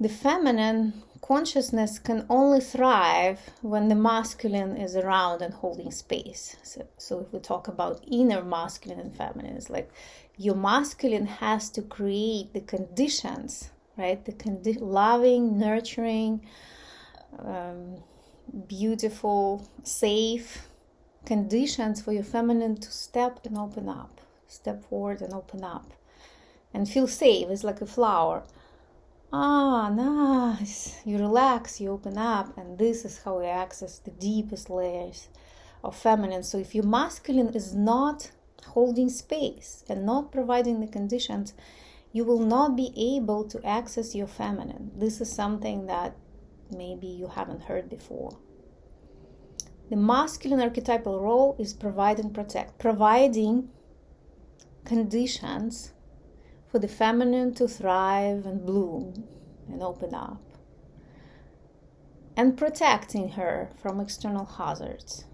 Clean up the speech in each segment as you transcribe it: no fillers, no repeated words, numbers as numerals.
The feminine consciousness can only thrive when the masculine is around and holding space. So if we talk about inner masculine and feminine, it's like your masculine has to create the conditions, right? The loving, nurturing, beautiful, safe conditions for your feminine to step and open up, step forward and open up and feel safe. It's like a flower. Nice. You relax, you open up, and this is how we access the deepest layers of feminine. So if your masculine is not holding space and not providing the conditions, you will not be able to access your feminine. This is something that maybe you haven't heard before. The masculine archetypal role is provide and protect, providing conditions for the feminine to thrive and bloom and open up, and protecting her from external hazards.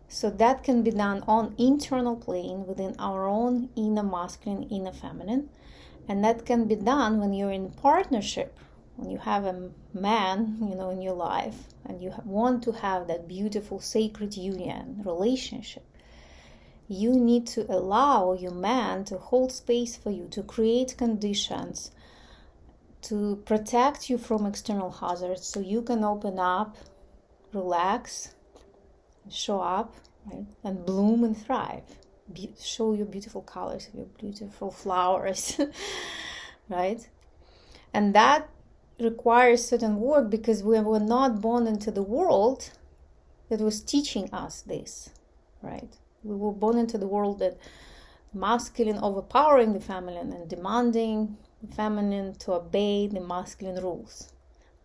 So that can be done on internal plane within our own inner masculine, inner feminine, and that can be done when you're in partnership, when you have a man, in your life, and you want to have that beautiful sacred union relationship. You need to allow your man to hold space for you, to create conditions, to protect you from external hazards so you can open up, relax, show up, right? And bloom and thrive. Show your beautiful colors, your beautiful flowers, right? And that requires certain work because we were not born into the world that was teaching us this, right? We were born into the world that masculine overpowering the feminine and demanding the feminine to obey the masculine rules.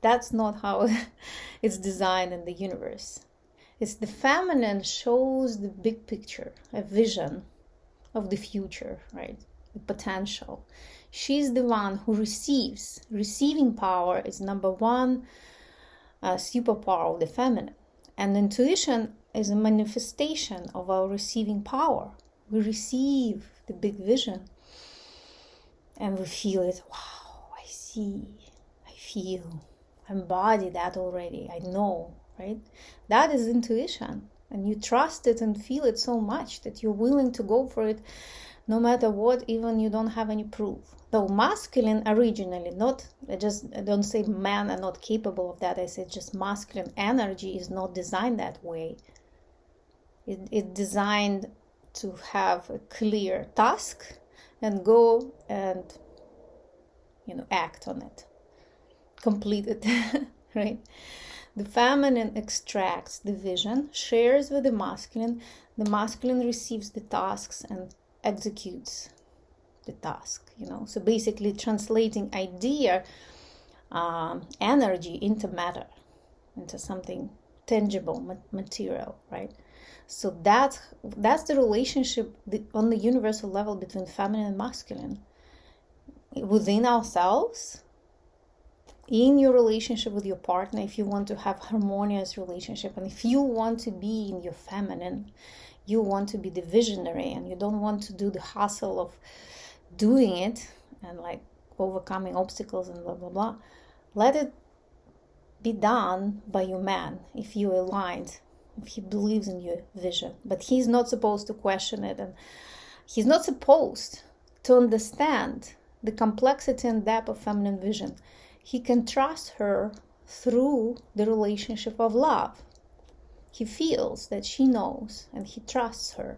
That's not how it's designed in the universe. It's the feminine shows the big picture, a vision of the future, right? The potential. She's the one who receives. Receiving power is number one superpower of the feminine. And intuition is a manifestation of our receiving power. We receive the big vision and we feel it. Wow, I see, I feel, I embody that already. I know, right? That is intuition. And you trust it and feel it so much that you're willing to go for it no matter what, even you don't have any proof. Though masculine originally, I don't say men are not capable of that. I say just masculine energy is not designed that way. It's designed to have a clear task and go and, act on it, complete it, right? The feminine extracts the vision, shares with the masculine receives the tasks and executes the task, So basically translating idea, energy into matter, into something tangible, material, right? So that's the relationship on the universal level between feminine and masculine. Within ourselves, in your relationship with your partner, if you want to have harmonious relationship, and if you want to be in your feminine, you want to be the visionary, and you don't want to do the hustle of doing it and like overcoming obstacles and blah, blah, blah. Let it be done by your man if you're aligned, if he believes in your vision. But he's not supposed to question it, and he's not supposed to understand the complexity and depth of feminine vision. He can trust her through the relationship of love. He feels that she knows and he trusts her.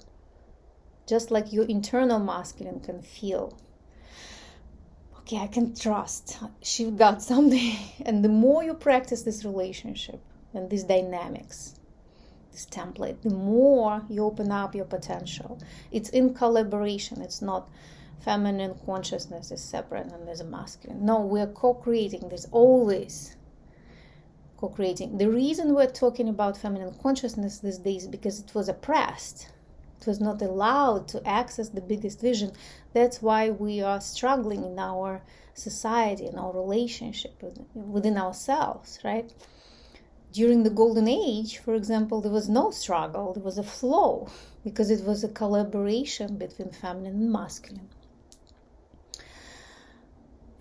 Just like your internal masculine can feel, okay, I can trust, she got something. And the more you practice this relationship and these dynamics, this template, the more you open up your potential. It's in collaboration. It's not feminine consciousness is separate and there's a masculine. No, we're co-creating. There's always co-creating. The reason we're talking about feminine consciousness these days is because it was oppressed. It was not allowed to access the biggest vision. That's why we are struggling in our society, in our relationship, within ourselves, right? During the golden age, for example, there was no struggle. There was a flow because it was a collaboration between feminine and masculine.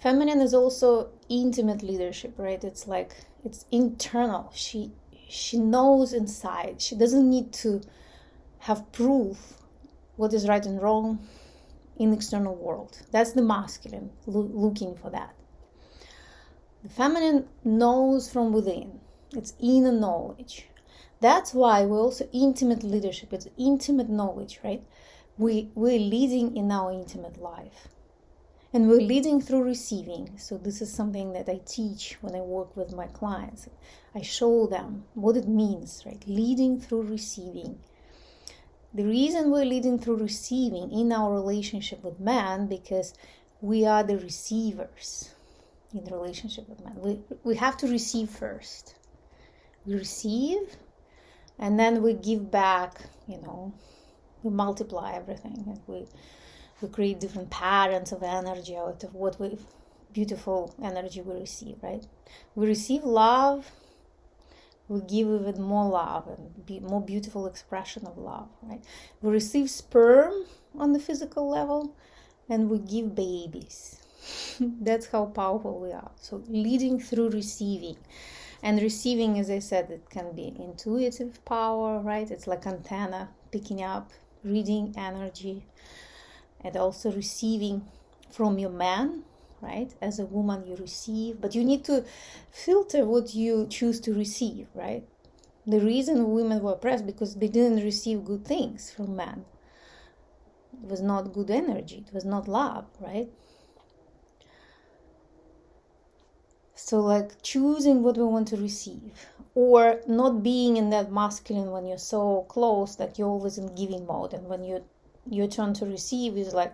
Feminine is also intimate leadership, right? It's like, it's internal. She knows inside. She doesn't need to have proof what is right and wrong in external world. That's the masculine, looking for that. The feminine knows from within. It's inner knowledge. That's why we're also intimate leadership. It's intimate knowledge, right? We're leading in our intimate life. And we're leading through receiving. So this is something that I teach when I work with my clients. I show them what it means, right? Leading through receiving. The reason we're leading through receiving in our relationship with man, because we are the receivers in the relationship with man. We have to receive first. We receive, and then we give back, we multiply everything, and we create different patterns of energy out of what beautiful energy we receive, right? We receive love, we give even more love and more beautiful expression of love, right? We receive sperm on the physical level, and we give babies. That's how powerful we are. So leading through receiving. And receiving, as I said, it can be intuitive power, right? It's like antenna, picking up, reading energy, and also receiving from your man, right? As a woman, you receive, but you need to filter what you choose to receive, right? The reason women were oppressed because they didn't receive good things from men. It was not good energy. It was not love, right? So like choosing what we want to receive, or not being in that masculine when you're so close that you're always in giving mode, and when your turn to receive is like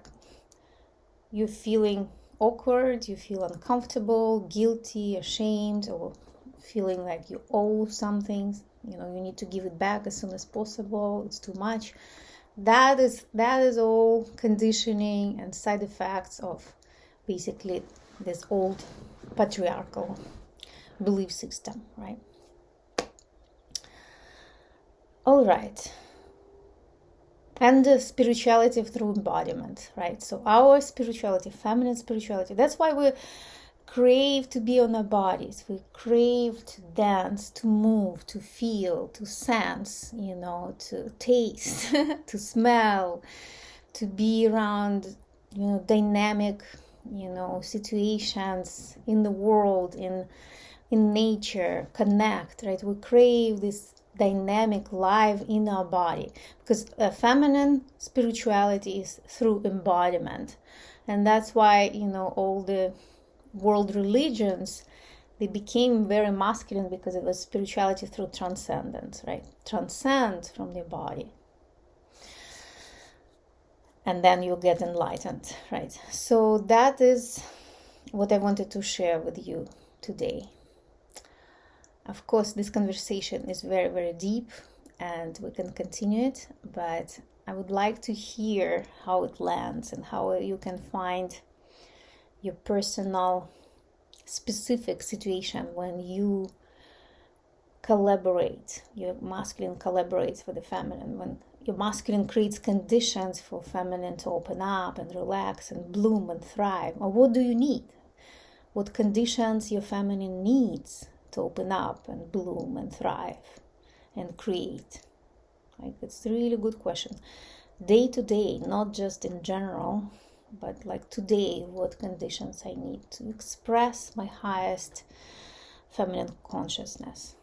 you're feeling awkward, you feel uncomfortable, guilty, ashamed, or feeling like you owe something, you need to give it back as soon as possible, it's too much. That is all conditioning and side effects of basically this old patriarchal belief system, right? All right. And the spirituality through embodiment, right? So our spirituality, feminine spirituality, that's why we crave to be on our bodies. We crave to dance, to move, to feel, to sense, to taste, to smell, to be around, dynamic, situations in the world, in nature, connect, right? We crave this dynamic life in our body, because feminine spirituality is through embodiment. And that's why all the world religions, they became very masculine, because it was spirituality through transcendence, right? Transcend from the body, and then you'll get enlightened, right? So that is what I wanted to share with you today. Of course, this conversation is very, very deep, and we can continue it, but I would like to hear how it lands and how you can find your personal specific situation when you collaborate, your masculine collaborates with the feminine, when your masculine creates conditions for feminine to open up and relax and bloom and thrive. Or what do you need? What conditions your feminine needs to open up and bloom and thrive and create? Like, it's a really good question. Day to day, not just in general, but like today, what conditions I need to express my highest feminine consciousness.